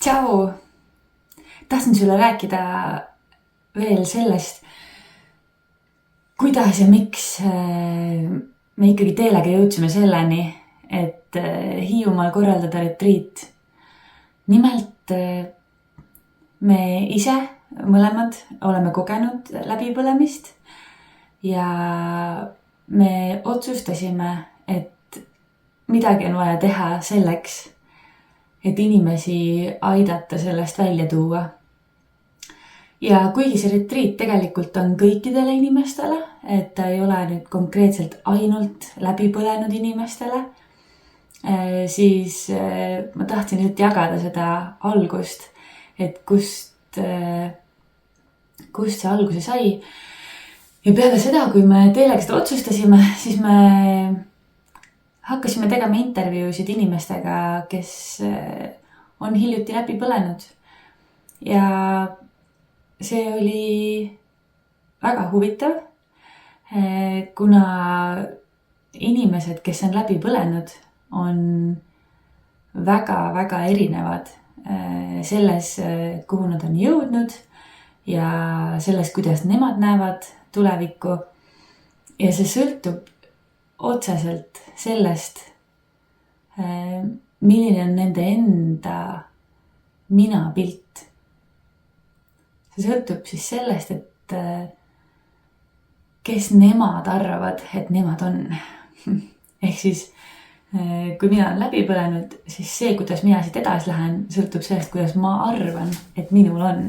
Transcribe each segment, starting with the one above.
Tšau! Tahtsin sulle rääkida veel sellest, kuidas ja miks me ikkagi teelega jõudsime selleni, et Hiiumaal korraldada retriit. Nimelt me ise mõlemad oleme kogenud läbipõlemist ja me otsustasime, et midagi on vaja teha selleks, et inimesi aidata sellest välja tuua. Ja kuigi see retriit tegelikult on kõikidele inimestele, et ta ei ole nüüd konkreetselt ainult läbipõlenud inimestele, siis ma tahtsin lihtsalt jagada seda algust, et kust see alguse sai. Ja peale seda, kui me teelega seda otsustasime, siis me hakkasime tegema intervjuusid inimestega, kes on hiljuti läbi põlenud. Ja see oli väga huvitav, kuna inimesed, kes on läbi põlenud, on väga-väga erinevad selles, kuhu nad on jõudnud ja selles, kuidas nemad näevad tulevikku. Ja see sõltub otseselt sellest, milline on nende enda minapilt. See sõltub siis sellest, et kes nemad arvavad, et nemad on. Ehk siis, kui mina olen läbi põlenud, siis see, kuidas mina siit edasi lähen, sõltub sellest, kuidas ma arvan, et minul on.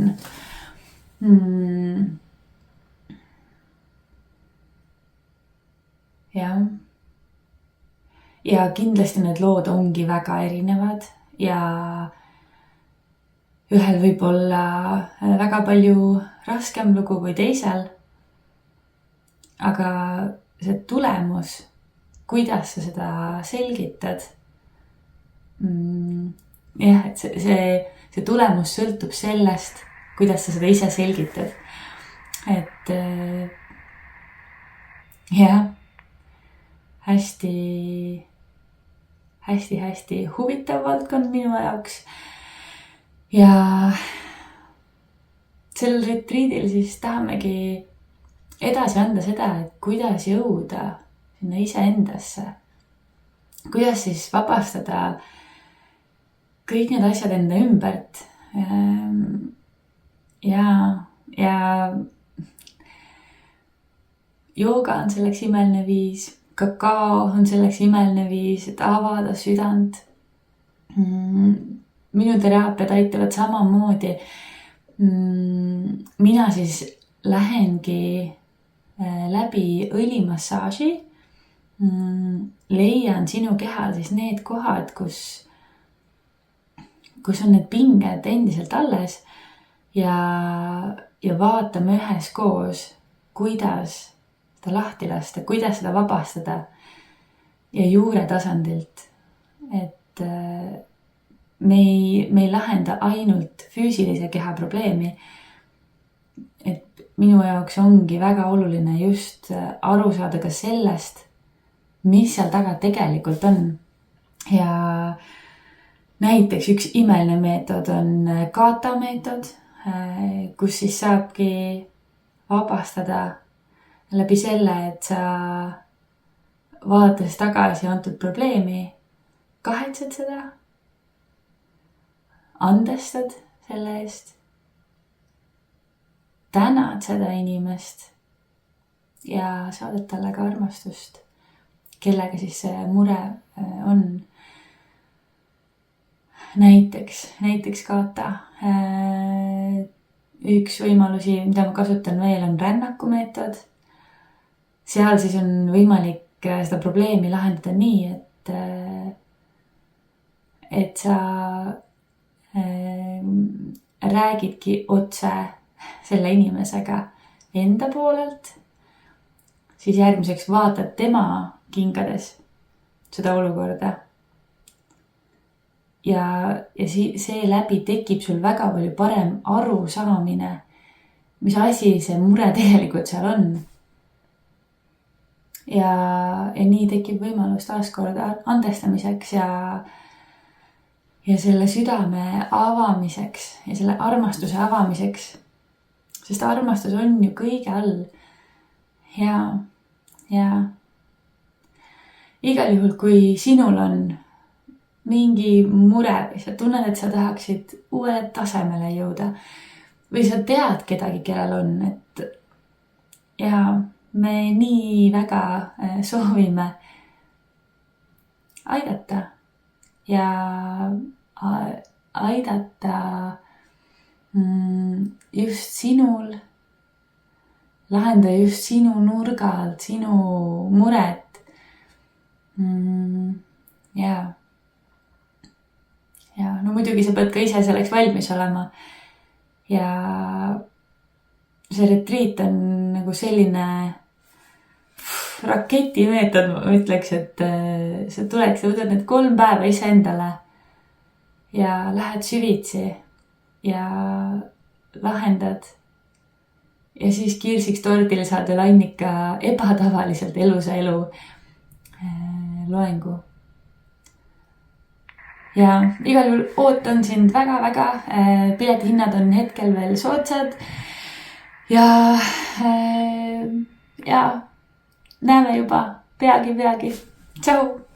Ja kindlasti need lood ongi väga erinevad ja ühel võib olla väga palju raskem lugu või teisel. Aga see tulemus, kuidas sa seda selgitad, et see tulemus sõltub sellest, kuidas sa seda ise selgitad. Et hästi huvitav valdkond minu jaoks. Ja sellel retriidil siis tahamegi edasi anda seda, et kuidas jõuda sinna iseendasse. Kuidas siis vabastada kõik need asjad enda ümbert. Ja jooga on selleks imeline viis. Kakao on selleks imeline viis, et avada südant. Minu teraapiad aitavad samamoodi. Mina siis lähengi läbi õlimassaaži. Leian sinu kehal siis need kohad, kus on need pinged endiselt alles ja vaatame üheskoos, kuidas seda lahti lasta, kuidas seda vabastada ja juure tasandilt. Et me ei lahenda ainult füüsilise keha probleemi. Et minu jaoks ongi väga oluline just aru saada ka sellest, mis seal taga tegelikult on. Ja näiteks üks imeline meetod on Kata meetod, kus siis saabki vabastada läbi selle, et sa vaadates tagasi antud probleemi, kahetsed seda, andestad selle eest, tänad seda inimest ja saadad talle ka armastust, kellega siis see mure on. Näiteks Kata. Üks võimalusi, mida ma kasutan veel, on rännaku meetod. Seal siis on võimalik seda probleemi lahendada nii, et sa räägidki otse selle inimesega enda poolelt, siis järgmiseks vaatad tema kingades seda olukorda. Ja see läbi tekib sul väga palju parem arusaamine, mis asi see mure tegelikult seal on. Ja nii tekib võimalus taaskord andestamiseks ja selle südame avamiseks ja selle armastuse avamiseks. Sest armastus on ju kõige all. Ja igal juhul, kui sinul on mingi mure või sa tunned, et sa tahaksid uuele tasemele jõuda või sa tead kedagi, kellel on, et ja me nii väga soovime aidata ja aidata just sinul lahendada just sinu nurga alt, sinu muret. Ja no muidugi sa pead ka ise selleks valmis olema. Ja see retreat on nagu selline raketimeetod, ma ütleks, et sa tuleks, sa võtad need 3 päeva iseendale ja lähed süvitsi ja lahendad. Ja siis kirsiks tordil saad veel Annika ebatavaliselt elusa elu loengu. Ja igal juhul ootan sind väga-väga. Piletihinnad on hetkel veel soodsad. Ja näeme juba peagi. Tšau!